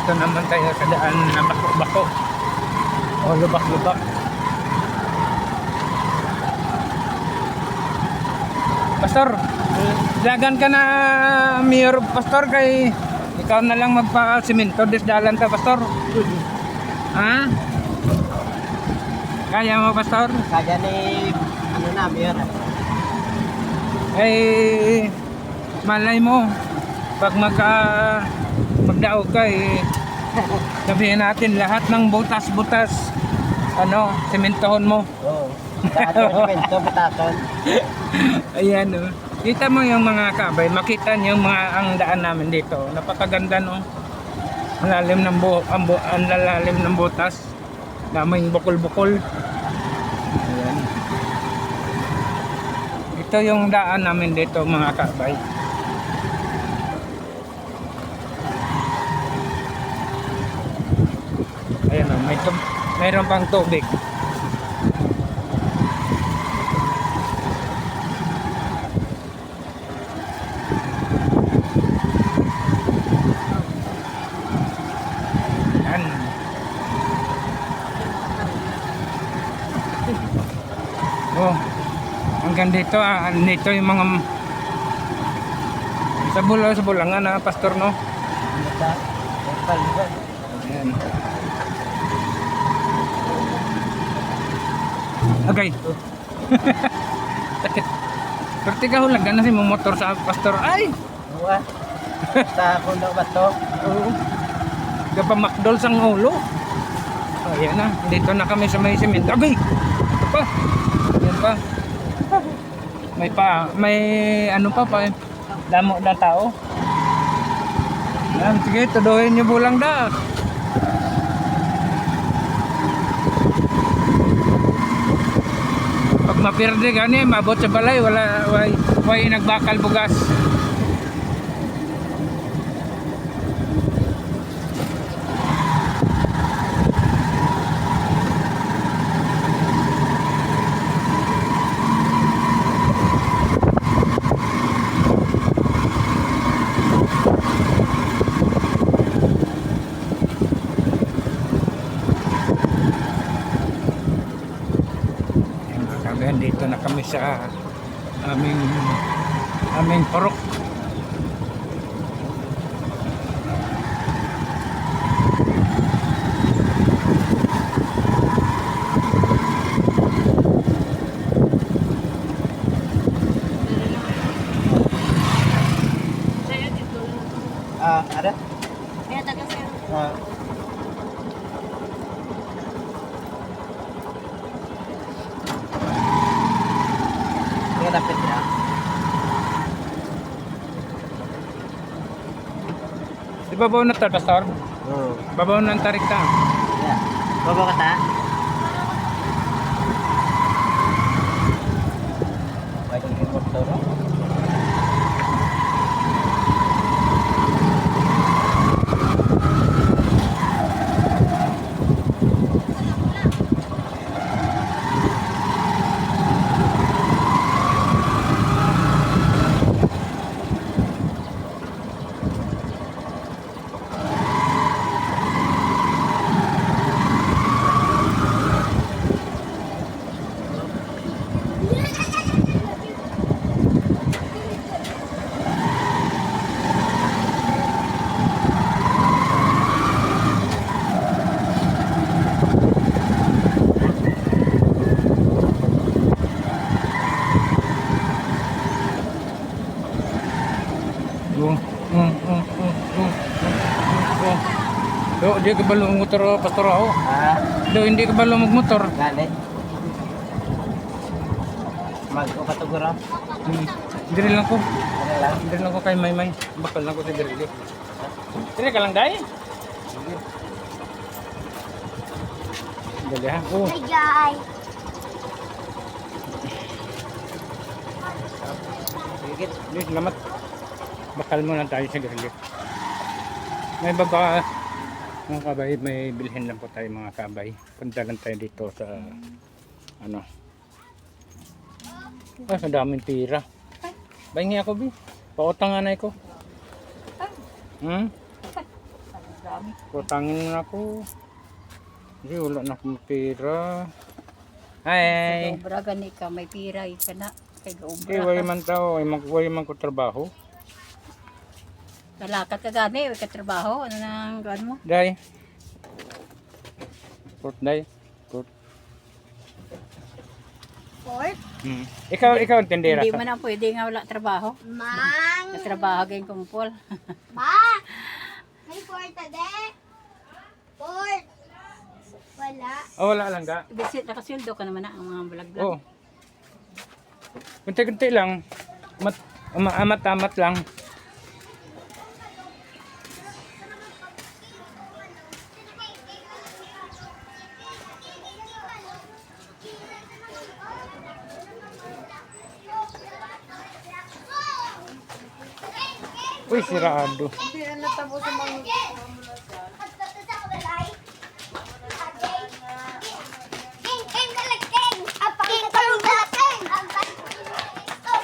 Dito naman tayo sa daan na bako-bako. O lubak-lubak. Pastor, dagan ka na mayor pastor kay ikaw na lang magpa-simento dis dalan ta pastor. Ha? Kaya mo pastor? Kaya ni ano na mayor. Eh malay mo pag magdaog ka sabihin natin lahat ng butas-butas ano, sementohon mo. Oo. Lahat ng semento butason. Ayan oh. Kita mo yung mga kabay, makita niyo yung mga ang daan namin dito. Napakaganda no. Ang lalim ng ang lalalim ng butas. Daming bukol-bukol. Ayan. Ito yung daan namin dito mga kabay. Ayan oh, mayroon pang tubig. Oh, hanggang dito dito yung mga sa bulangan na pastor no. Ayan. Okay. Perti ka hulag na si motor sa pastor ay. Buwa. Sa kundo ba to? Oo. Gapa makdol sang ulo. Ayan na, dito na kami sa may semento. Okay. Ito pa. Ayan pa. May ano pa damo na tao. Yan, sige, tuduhin niyo bulang da. Pag mapirde gani, mabot sa balay, way nagbakal bugas. Dito na kami sa aming purok. Ada? Ayan, taga sir. Ini dapat ya. Di babaw na to, pastor? Oo. Babaw ng tarik ka. Ya. Bawa kata. Baik ini motor. Do, di ka balo motor pastor ako. Do, hindi ka balo magmotor. Gani. Mag-upatugura. Diri lang ko. Ano lang? Diri lang ko kay Maymay. Bakal lang ko si diri. Diri ka lang dai. Dali ha. Oh. Hi guys. Sige. Di, salamat. Bakal muna tayo sa diri. May baba mga kabay, may bilhin lang po tayo mga kabay. Punta lang tayo dito sa ano. Sa daming pira. Bahingi ako bi. Pautang nga na ko. Dami. Utangin mo na ako. Hindi, wala na akong pera. Ay, Sobra gani ka, may pira ka na. Kay hindi, gaobra way ka. man tao, way man ko trabaho. Nalakat ka gani, way ka trabaho. Ano nang gawin mo? Day. Port day. Port. Port? Ikaw ang tindera Hindi ka. man na pwede nga wala trabaho. Mang! Katrabaho kayong kumpol. Ma! May port ade? Port! Wala. Oh, wala lang ka. Bisit, nakasildo ka naman na ang mga vlog-vlog. Oh. Kunti-kunti lang. Amat-amat lang. Uy, sirado.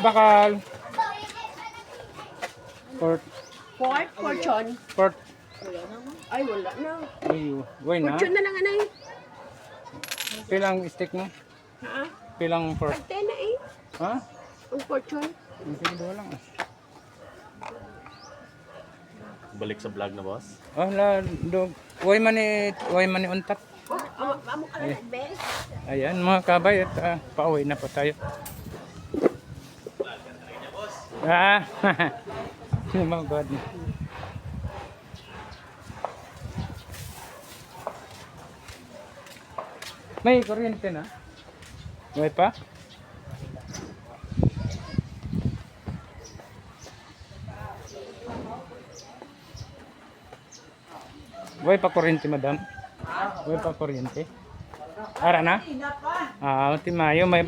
Bakal. Port. Port? Fortune? Port. Ay, wala na. Uy, uy na. Fortune na lang, anay. Pilang stick mo? Ha? Pilang port? Pagte na eh. Ha? Ang fortune. Hindi ko lang. Balik sa vlog na boss. Oh, la do. Uy man ni untat. Amo ka na, bes. Ayan mga kabay at pauwi na po tayo. Ah, oh my God. May kuryente na? May pa? May pa kuryente, madam? May pa kuryente? Ara na? Ah, unti mayo may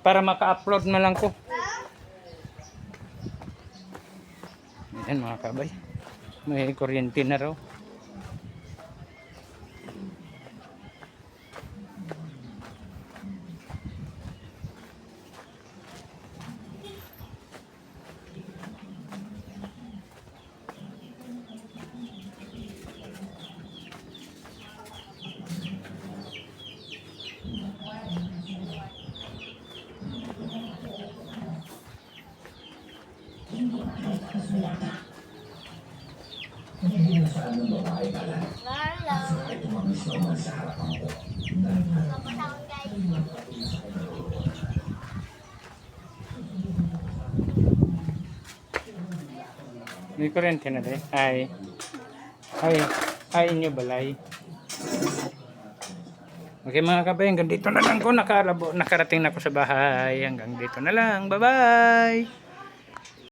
para maka-upload na lang ko. Ayan mga kabay. May kuryente na raw. May kuryente na din. Ay inyo balay. Okay mga kabay, hanggang dito na lang ko nakarating na ako sa bahay. Hanggang dito na lang. Bye-bye!